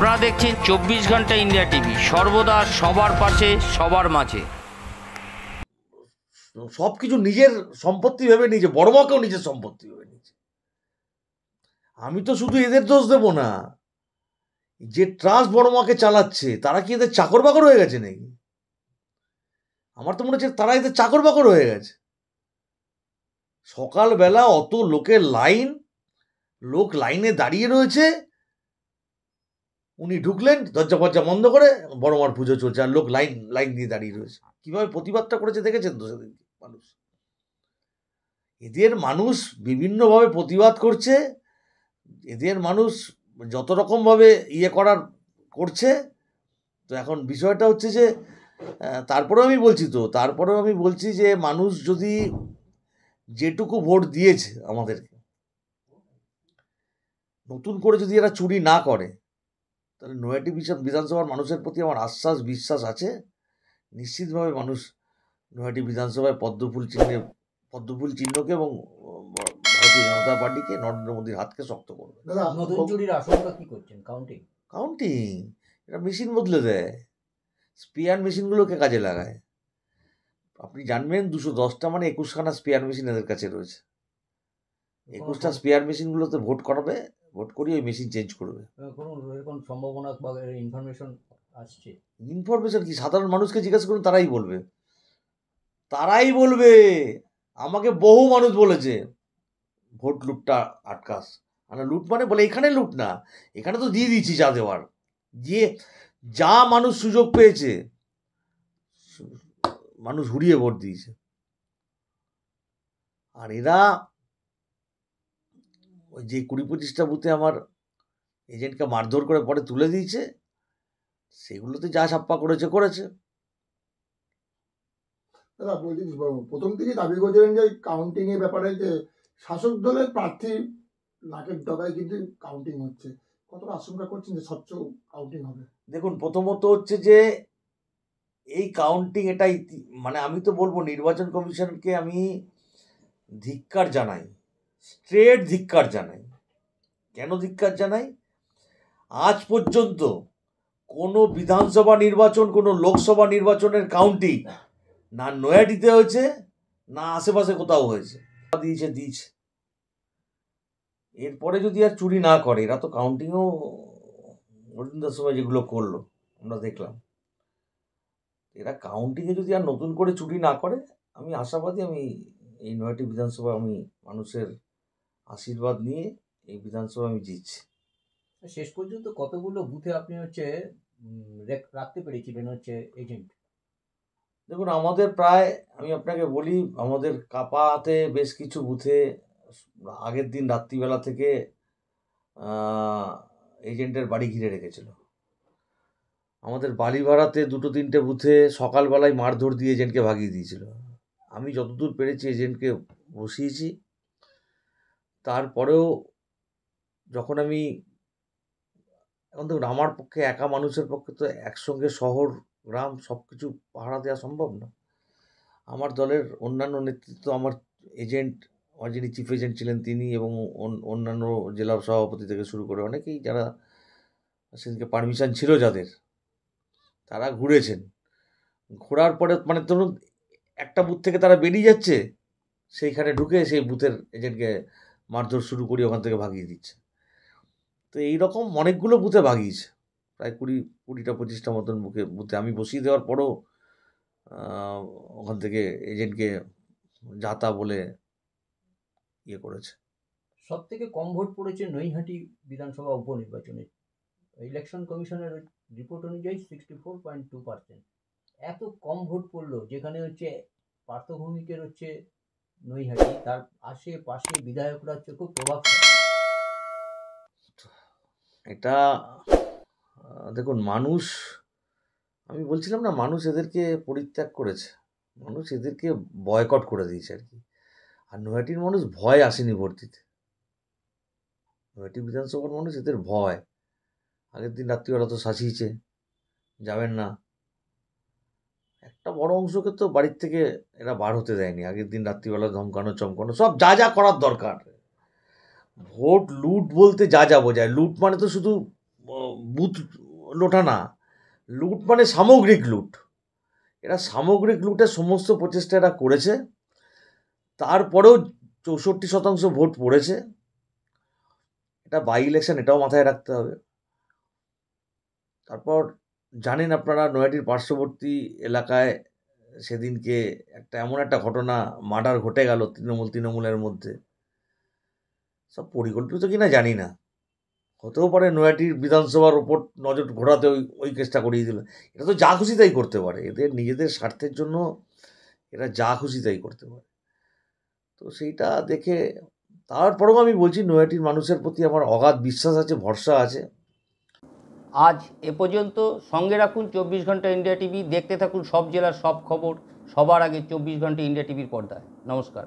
আপনারা দেখছেন 24 ঘন্টা ইন্ডিয়া টিভি, সর্বদা সবার পাশে সবার মাঝে। সব কিছু নিজের সম্পত্তি ভেবে নিজে, বড় মাকেও নিজের সম্পত্তি ভেবে নিজে। আমি তো শুধু এদের দোষ দেব না, যে ট্রাস্ট বড় মাকে চালাচ্ছে তারা কি এদের চাকর বাকর হয়ে গেছে নাকি? আমার তো মনে হচ্ছে তারা এদের চাকর বাকর হয়ে গেছে। সকালবেলা অত লোকের লাইন, লোক লাইনে দাঁড়িয়ে রয়েছে, উনি ঢুকলেন দরজা ফরজা বন্ধ করে, বড় মার পুজো চলছে আর লোক লাইন দিয়ে দাঁড়িয়ে রয়েছে। কিভাবে প্রতিবাদটা করেছে দেখেছেন তো সেদিন মানুষ? এদের মানুষ বিভিন্নভাবে প্রতিবাদ করছে, এদের মানুষ যত রকমভাবে করার করছে। তো এখন বিষয়টা হচ্ছে যে তারপরেও আমি বলছি যে মানুষ যদি যেটুকু ভোট দিয়েছে আমাদেরকে, নতুন করে যদি এরা চুরি না করে, তাহলে নৈহাটি বিধানসভার মানুষের প্রতি আমার বিশ্বাস আছে। নিশ্চিতভাবে মানুষ নৈহাটি বিধানসভায় পদ্মফুল চিহ্নকে এবং ভারতীয় জনতা পার্টিকে, নরেন্দ্র মোদীর হাতকে শক্ত করবে। নতুন চুরির আশঙ্কা কি করছেন? কাউন্টিং এটা মেশিন বদলে দেয়, স্পেয়ার মেশিনগুলোকে কাজে লাগায়। আপনি জানবেন 210টা মানে 21খানা স্পেয়ার মেশিন এদের কাছে রয়েছে। 21টা স্পেয়ার মেশিনগুলোতে ভোট করাবে, ভোট করিয়ে ওই মেশিন চেঞ্জ করবে। কোন সম্ভাবনা বা ইনফরমেশন আসছে? ইনফরমেশন কি, সাধারণ মানুষকে জিজ্ঞাসা করুন, তারাই বলবে। আমাকে বহু মানুষ বলেছে ভোট লুটটা আটকাস। মানে লুট মানে বলে এখানে লুট না, এখানে তো দিয়ে দিয়েছি যা দেওয়ার, যে যা মানুষ সুযোগ পেয়েছে মানুষ হুড়িয়ে ভোট দিয়েছে। আর এরা ওই যে 20-25টা বুথে আমার এজেন্টকে মারধর করে পরে তুলে দিয়েছে, সেগুলোতে যা ছাপ্পা করেছে। দাদা বলছি, প্রথম থেকে দাবি করছিলেন যে কাউন্টিং এর ব্যাপারে যে শাসক দলের প্রার্থী নাকের ডগায় কিন্তু কাউন্টিং হচ্ছে, কতটা আশঙ্কা করছেন যে স্বচ্ছ কাউন্টিং হবে? দেখুন, প্রথমত হচ্ছে যে এই কাউন্টিং, এটাই মানে আমি তো বলবো নির্বাচন কমিশনকে আমি ধিক্কার জানাই, স্ট্রেট ধিক্কার জানাই। কেন ধিক্কার জানাই? আজ পর্যন্ত কোনো বিধানসভা নির্বাচন, কোনো লোকসভা নির্বাচনের কাউন্টিং না নৈহাটিতে হয়েছে, না আশেপাশে কোথাও হয়েছে। দিয়েছে। এরপরে যদি আর চুরি না করে, এরা তো কাউন্টিংও অরিন্দার সময় যেগুলো করলো আমরা দেখলাম, এরা কাউন্টিংয়ে যদি আর নতুন করে চুরি না করে, আমি আশাবাদী আমি এই নৈহাটি বিধানসভা আমি মানুষের আশীর্বাদ নিয়ে এই বিধানসভা আমি জিতছি। শেষ পর্যন্ত কতগুলো বুথে আপনি রাখতে পেরেছিলেন এজেন্ট? দেখুন, আমাদের প্রায়, আমি আপনাকে বলি, আমাদের কাপাতে বেশ কিছু বুথে আগের দিন রাত্রিবেলা থেকে এজেন্টের বাড়ি ঘিরে রেখেছিল। আমাদের বালিভাড়াতে 2-3টে বুথে সকালবেলায় মারধর দিয়ে এজেন্টকে ভাগিয়ে দিয়েছিল। আমি যতদূর পেরেছি এজেন্টকে বসিয়েছি। তারপরেও যখন এখন দেখুন, আমার পক্ষে, একা মানুষের পক্ষে তো একসঙ্গে শহর গ্রাম সব কিছু পাহারা দেওয়া সম্ভব না। আমার দলের অন্যান্য নেতৃত্ব, আমার এজেন্ট, আমার যিনি চিফ এজেন্ট ছিলেন তিনি, এবং অন্যান্য জেলা সভাপতি থেকে শুরু করে অনেকেই, যারা সেদিকে পারমিশন ছিল যাদের, তারা ঘুরেছেন। ঘোরার পরে মানে ধরুন একটা বুথ থেকে তারা বেরিয়ে যাচ্ছে, সেইখানে ঢুকে সেই বুথের এজেন্টকে মারধর শুরু করি, ওখান থেকে ভাগিয়ে দিচ্ছে। তো এইরকম অনেকগুলো বুথে ভাগিয়েছে, প্রায় 20-25টা মতন বুথে আমি বসিয়ে দেওয়ার পরও ওখান থেকে এজেন্টকে যাতা বলে করেছে। সব থেকে কম ভোট পড়েছে নৈহাটি বিধানসভা উপনির্বাচনে। ইলেকশন কমিশনের রিপোর্ট অনুযায়ী 64.2%। এত কম ভোট পড়লো, যেখানে পার্থভূমিকের নৈহাটি, তার আশেপাশে বিধায়করা খুব প্রভাবশালী। এটা দেখুন, মানুষ, আমি বলছিলাম না, মানুষ এদেরকে পরিত্যাগ করেছে, মানুষ এদেরকে বয়কট করে দিয়েছে আর কি। আর নৈহাটির মানুষ ভয় আসেনি ভোট দিতে। নৈহাটি বিধানসভার মানুষ, এদের ভয়। আগের দিন রাত্রিবেলা তো শাসিয়েছে, যাবেন না। একটা বড় অংশকে তো বাড়ির থেকে এরা বার হতে দেয়নি। আগের দিন রাত্রিবেলা ধমকানো চমকানো, সব যা করার দরকার। ভোট লুট বলতে যা বোঝায়, লুট মানে তো শুধু বুথ লোটা না, লুট মানে সামগ্রিক লুট। এরা সামগ্রিক লুটের সমস্ত প্রচেষ্টা এরা করেছে, তারপরেও 64% ভোট পড়েছে। এটা বাই ইলেকশন, এটাও মাথায় রাখতে হবে। তারপর জানেন আপনারা, নৈহাটির পার্শ্ববর্তী এলাকায় সেদিনকে এমন একটা ঘটনা, মার্ডার ঘটে গেল তৃণমূলের মধ্যে। সব পরিকল্পিত কিনা জানি না, হতেও পারে নৈহাটির বিধানসভার ওপর নজর ঘোরাতে ওই কেসটা করিয়ে দিল। এটা তো যা খুশি তাই করতে পারে, এদের নিজেদের স্বার্থের জন্য এরা যা খুশি তাই করতে পারে। তো সেইটা দেখে, তারপরেও আমি বলছি নৈহাটির মানুষের প্রতি আমার অগাধ বিশ্বাস আছে, ভরসা আছে। আজ এ পর্যন্ত। সঙ্গে রাখুন 24 ঘন্টা ইন্ডিয়া টিভি। দেখতে থাকুন সব জেলার সব খবর সবার আগে 24 ঘন্টা ইন্ডিয়া টিভির পর্দায়। নমস্কার।